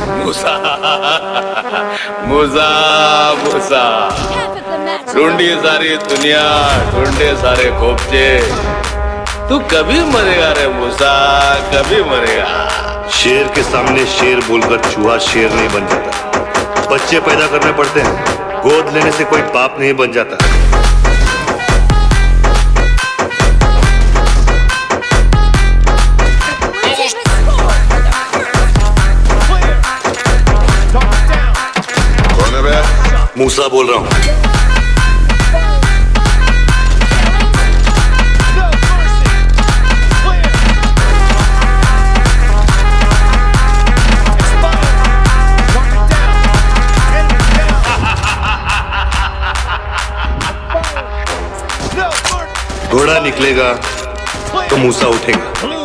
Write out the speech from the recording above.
मूसा मूसा मूसा ढूंढी सारी दुनिया, ढूंढे सारे खोपचे, तू कभी मरेगा रे मूसा, कभी मरेगा। शेर के सामने शेर बोलकर चूहा शेर नहीं बन जाता। बच्चे पैदा करने पड़ते हैं, गोद लेने से कोई बाप नहीं बन जाता। कौन है बे? मूसा बोल रहा हूँ। घोड़ा निकलेगा तो मूसा उठेगा।